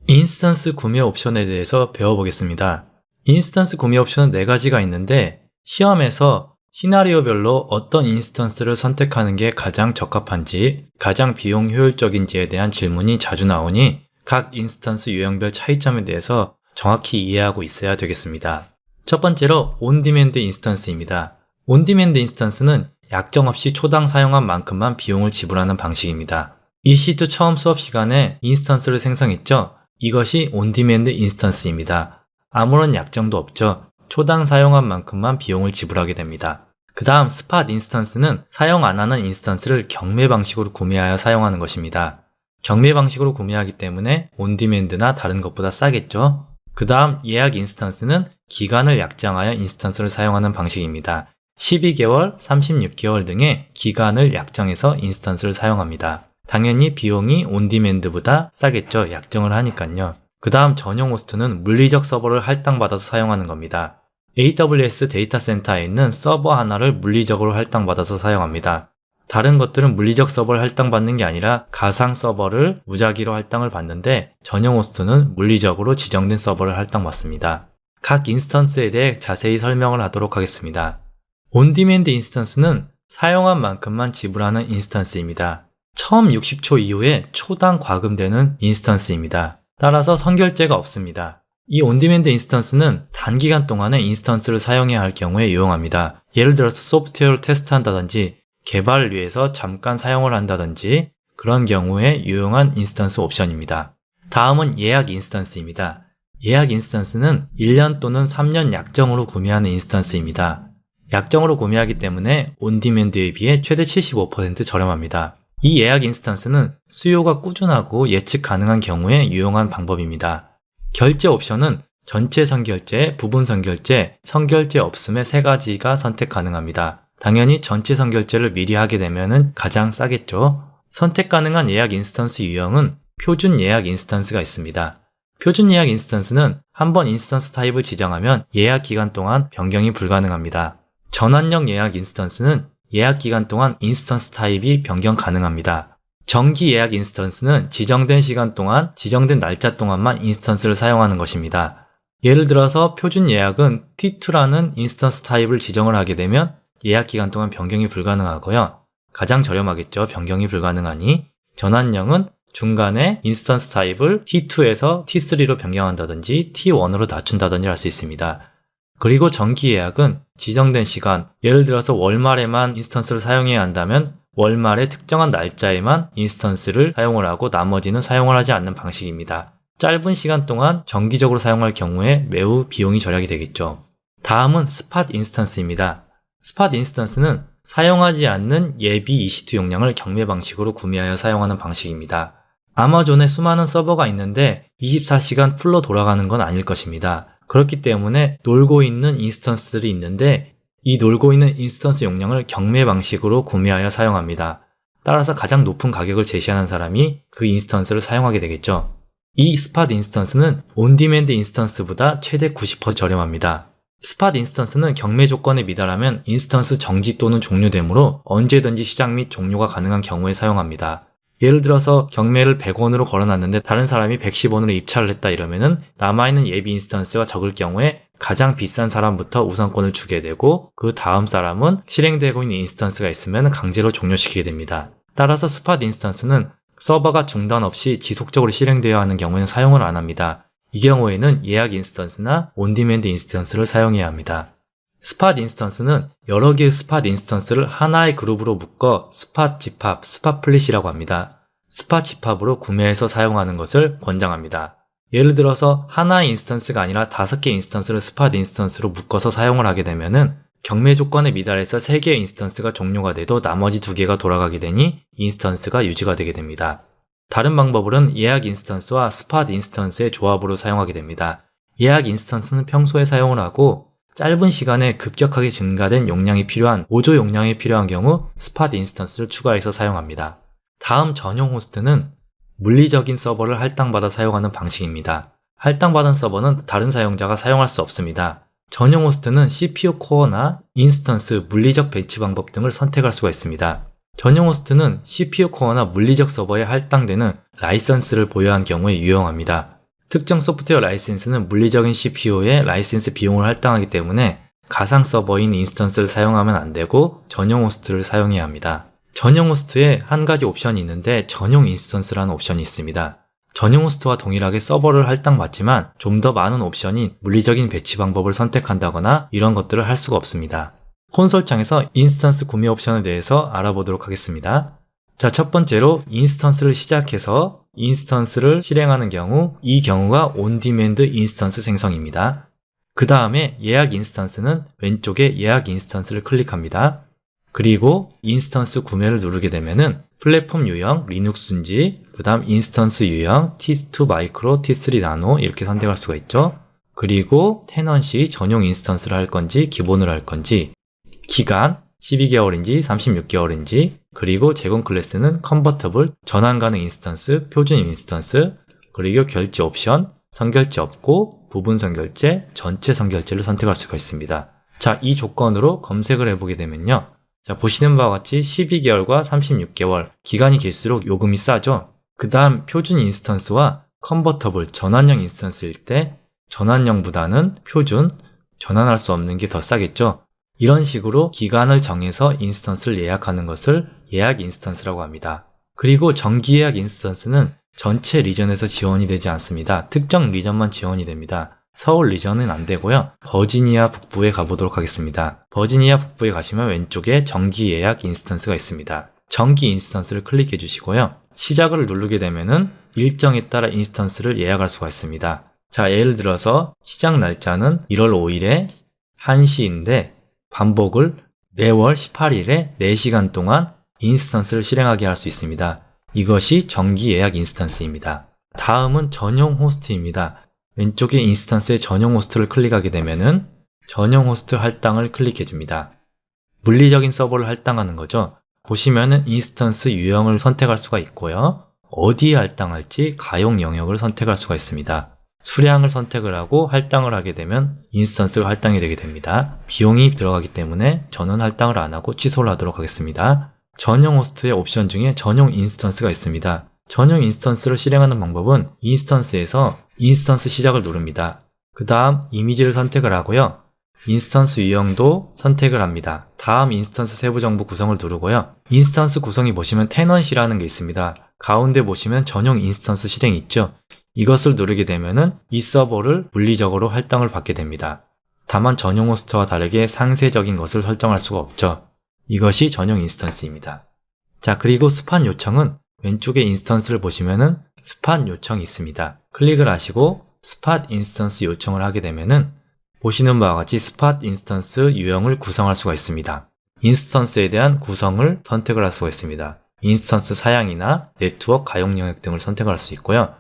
인스턴스 구매 옵션에 대해서 배워보겠습니다. 인스턴스 구매 옵션은 4가지가 있는데 시험에서 시나리오별로 어떤 인스턴스를 선택하는 게 가장 적합한지, 가장 비용 효율적인지에 대한 질문이 자주 나오니 각 인스턴스 유형별 차이점에 대해서 정확히 이해하고 있어야 되겠습니다. 첫 번째로 온디맨드 인스턴스입니다. 온디맨드 인스턴스는 약정 없이 초당 사용한 만큼만 비용을 지불하는 방식입니다. EC2 처음 수업 시간에 인스턴스를 생성했죠? 이것이 온디맨드 인스턴스입니다. 아무런 약정도 없죠. 초당 사용한 만큼만 비용을 지불하게 됩니다. 그 다음 스팟 인스턴스는 사용 안 하는 인스턴스를 경매 방식으로 구매하여 사용하는 것입니다. 경매 방식으로 구매하기 때문에 온디맨드나 다른 것보다 싸겠죠. 그 다음 예약 인스턴스는 기간을 약정하여 인스턴스를 사용하는 방식입니다. 12개월, 36개월 등의 기간을 약정해서 인스턴스를 사용합니다. 당연히 비용이 온디맨드보다 싸겠죠. 약정을 하니까요. 그 다음 전용 호스트는 물리적 서버를 할당받아서 사용하는 겁니다. AWS 데이터 센터에 있는 서버 하나를 물리적으로 할당받아서 사용합니다. 다른 것들은 물리적 서버를 할당받는 게 아니라 가상 서버를 무작위로 할당을 받는데 전용 호스트는 물리적으로 지정된 서버를 할당받습니다. 각 인스턴스에 대해 자세히 설명을 하도록 하겠습니다. 온디맨드 인스턴스는 사용한 만큼만 지불하는 인스턴스입니다. 처음 60초 이후에 초당 과금되는 인스턴스입니다. 따라서 선결제가 없습니다. 이 온디맨드 인스턴스는 단기간 동안에 인스턴스를 사용해야 할 경우에 유용합니다. 예를 들어서 소프트웨어를 테스트한다든지 개발을 위해서 잠깐 사용을 한다든지 그런 경우에 유용한 인스턴스 옵션입니다. 다음은 예약 인스턴스입니다. 예약 인스턴스는 1년 또는 3년 약정으로 구매하는 인스턴스입니다. 약정으로 구매하기 때문에 온디맨드에 비해 최대 75% 저렴합니다. 이 예약 인스턴스는 수요가 꾸준하고 예측 가능한 경우에 유용한 방법입니다. 결제 옵션은 전체 선결제, 부분 선결제, 선결제 없음의 3가지가 선택 가능합니다. 당연히 전체 선결제를 미리 하게 되면 가장 싸겠죠. 선택 가능한 예약 인스턴스 유형은 표준 예약 인스턴스가 있습니다. 표준 예약 인스턴스는 한번 인스턴스 타입을 지정하면 예약 기간 동안 변경이 불가능합니다. 전환형 예약 인스턴스는 예약 기간 동안 인스턴스 타입이 변경 가능합니다. 정기 예약 인스턴스는 지정된 시간 동안, 지정된 날짜 동안만 인스턴스를 사용하는 것입니다. 예를 들어서 표준 예약은 T2라는 인스턴스 타입을 지정을 하게 되면 예약 기간 동안 변경이 불가능하고요. 가장 저렴하겠죠. 변경이 불가능하니. 전환형은 중간에 인스턴스 타입을 T2에서 T3로 변경한다든지 T1으로 낮춘다든지 할 수 있습니다. 그리고 정기 예약은 지정된 시간, 예를 들어서 월말에만 인스턴스를 사용해야 한다면 월말의 특정한 날짜에만 인스턴스를 사용을 하고 나머지는 사용을 하지 않는 방식입니다. 짧은 시간 동안 정기적으로 사용할 경우에 매우 비용이 절약이 되겠죠. 다음은 스팟 인스턴스입니다. 스팟 인스턴스는 사용하지 않는 예비 EC2 용량을 경매 방식으로 구매하여 사용하는 방식입니다. 아마존에 수많은 서버가 있는데 24시간 풀로 돌아가는 건 아닐 것입니다. 그렇기 때문에 놀고 있는 인스턴스들이 있는데 이 놀고 있는 인스턴스 용량을 경매 방식으로 구매하여 사용합니다. 따라서 가장 높은 가격을 제시하는 사람이 그 인스턴스를 사용하게 되겠죠. 이 스팟 인스턴스는 온디맨드 인스턴스보다 최대 90% 저렴합니다. 스팟 인스턴스는 경매 조건에 미달하면 인스턴스 정지 또는 종료되므로 언제든지 시작 및 종료가 가능한 경우에 사용합니다. 예를 들어서 경매를 100원으로 걸어놨는데 다른 사람이 110원으로 입찰을 했다 이러면은 남아있는 예비 인스턴스가 적을 경우에 가장 비싼 사람부터 우선권을 주게 되고 그 다음 사람은 실행되고 있는 인스턴스가 있으면 강제로 종료시키게 됩니다. 따라서 스팟 인스턴스는 서버가 중단 없이 지속적으로 실행되어야 하는 경우에는 사용을 안 합니다. 이 경우에는 예약 인스턴스나 온디맨드 인스턴스를 사용해야 합니다. 스팟 인스턴스는 여러 개의 스팟 인스턴스를 하나의 그룹으로 묶어 스팟 집합, 스팟 플릿이라고 합니다. 스팟 집합으로 구매해서 사용하는 것을 권장합니다. 예를 들어서 하나의 인스턴스가 아니라 5개 인스턴스를 스팟 인스턴스로 묶어서 사용을 하게 되면은 경매 조건에 미달해서 3개의 인스턴스가 종료가 돼도 나머지 2개가 돌아가게 되니 인스턴스가 유지가 되게 됩니다. 다른 방법으로는 예약 인스턴스와 스팟 인스턴스의 조합으로 사용하게 됩니다. 예약 인스턴스는 평소에 사용을 하고 짧은 시간에 급격하게 증가된 용량이 필요한 보조 용량이 필요한 경우 스팟 인스턴스를 추가해서 사용합니다. 다음 전용 호스트는 물리적인 서버를 할당받아 사용하는 방식입니다. 할당받은 서버는 다른 사용자가 사용할 수 없습니다. 전용 호스트는 CPU 코어나 인스턴스, 물리적 배치 방법 등을 선택할 수가 있습니다. 전용 호스트는 CPU 코어나 물리적 서버에 할당되는 라이선스를 보유한 경우에 유용합니다. 특정 소프트웨어 라이센스는 물리적인 CPU의 라이센스 비용을 할당하기 때문에 가상 서버인 인스턴스를 사용하면 안 되고 전용 호스트를 사용해야 합니다. 전용 호스트에 한 가지 옵션이 있는데 전용 인스턴스라는 옵션이 있습니다. 전용 호스트와 동일하게 서버를 할당받지만 좀 더 많은 옵션인 물리적인 배치 방법을 선택한다거나 이런 것들을 할 수가 없습니다. 콘솔 창에서 인스턴스 구매 옵션에 대해서 알아보도록 하겠습니다. 자, 첫 번째로 인스턴스를 시작해서 인스턴스를 실행하는 경우, 이 경우가 온디맨드 인스턴스 생성입니다. 그 다음에 예약 인스턴스는 왼쪽에 예약 인스턴스를 클릭합니다. 그리고 인스턴스 구매를 누르게 되면은 플랫폼 유형 리눅스인지, 그 다음 인스턴스 유형 T2 마이크로, T3 나노 이렇게 선택할 수가 있죠. 그리고 테넌시 전용 인스턴스를 할 건지 기본으로 할 건지, 기간 12개월인지 36개월인지, 그리고 제공 클래스는 컨버터블, 전환 가능 인스턴스, 표준 인스턴스, 그리고 결제 옵션, 선결제 없고, 부분 선결제, 전체 선결제를 선택할 수가 있습니다. 자, 이 조건으로 검색을 해보게 되면요. 자, 보시는 바와 같이 12개월과 36개월, 기간이 길수록 요금이 싸죠. 그 다음 표준 인스턴스와 컨버터블, 전환형 인스턴스일 때 전환형보다는 표준, 전환할 수 없는 게 더 싸겠죠. 이런 식으로 기간을 정해서 인스턴스를 예약하는 것을 예약 인스턴스라고 합니다. 그리고 정기 예약 인스턴스는 전체 리전에서 지원이 되지 않습니다. 특정 리전만 지원이 됩니다. 서울 리전은 안 되고요. 버지니아 북부에 가보도록 하겠습니다. 버지니아 북부에 가시면 왼쪽에 정기 예약 인스턴스가 있습니다. 정기 인스턴스를 클릭해 주시고요. 시작을 누르게 되면은 일정에 따라 인스턴스를 예약할 수가 있습니다. 자, 예를 들어서 시작 날짜는 1월 5일에 1시인데 반복을 매월 18일에 4시간 동안 인스턴스를 실행하게 할 수 있습니다. 이것이 정기 예약 인스턴스입니다. 다음은 전용 호스트입니다. 왼쪽에 인스턴스의 전용 호스트를 클릭하게 되면은 전용 호스트 할당을 클릭해 줍니다. 물리적인 서버를 할당하는 거죠. 보시면은 인스턴스 유형을 선택할 수가 있고요. 어디에 할당할지 가용 영역을 선택할 수가 있습니다. 수량을 선택을 하고 할당을 하게 되면 인스턴스가 할당이 되게 됩니다. 비용이 들어가기 때문에 저는 할당을 안 하고 취소를 하도록 하겠습니다. 전용 호스트의 옵션 중에 전용 인스턴스가 있습니다. 전용 인스턴스를 실행하는 방법은 인스턴스에서 인스턴스 시작을 누릅니다. 그 다음 이미지를 선택을 하고요. 인스턴스 유형도 선택을 합니다. 다음 인스턴스 세부 정보 구성을 누르고요. 인스턴스 구성이 보시면 테넌시라는 게 있습니다. 가운데 보시면 전용 인스턴스 실행이 있죠. 이것을 누르게 되면은 이 서버를 물리적으로 할당을 받게 됩니다. 다만 전용 호스트와 다르게 상세적인 것을 설정할 수가 없죠. 이것이 전용 인스턴스입니다. 자, 그리고 스팟 요청은 왼쪽에 인스턴스를 보시면은 스팟 요청이 있습니다. 클릭을 하시고 스팟 인스턴스 요청을 하게 되면은 보시는 바와 같이 스팟 인스턴스 유형을 구성할 수가 있습니다. 인스턴스에 대한 구성을 선택을 할 수가 있습니다. 인스턴스 사양이나 네트워크 가용 영역 등을 선택할 수 있고요.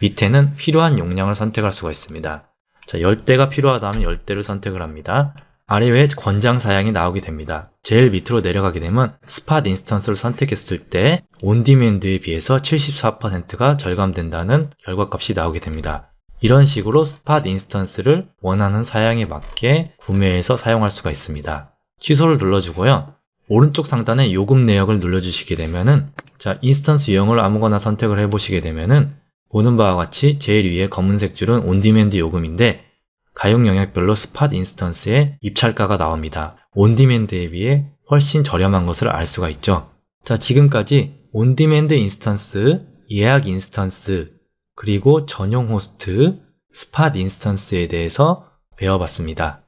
밑에는 필요한 용량을 선택할 수가 있습니다. 자, 10대가 필요하다면 10대를 선택을 합니다. 아래에 권장 사양이 나오게 됩니다. 제일 밑으로 내려가게 되면 스팟 인스턴스를 선택했을 때 온디맨드에 비해서 74%가 절감된다는 결과값이 나오게 됩니다. 이런 식으로 스팟 인스턴스를 원하는 사양에 맞게 구매해서 사용할 수가 있습니다. 취소를 눌러주고요. 오른쪽 상단에 요금 내역을 눌러주시게 되면은 자, 인스턴스 유형을 아무거나 선택을 해보시게 되면은 보는 바와 같이 제일 위에 검은색 줄은 온디맨드 요금인데 가용 영역별로 스팟 인스턴스의 입찰가가 나옵니다. 온디맨드에 비해 훨씬 저렴한 것을 알 수가 있죠. 자, 지금까지 온디맨드 인스턴스, 예약 인스턴스, 그리고 전용 호스트, 스팟 인스턴스에 대해서 배워봤습니다.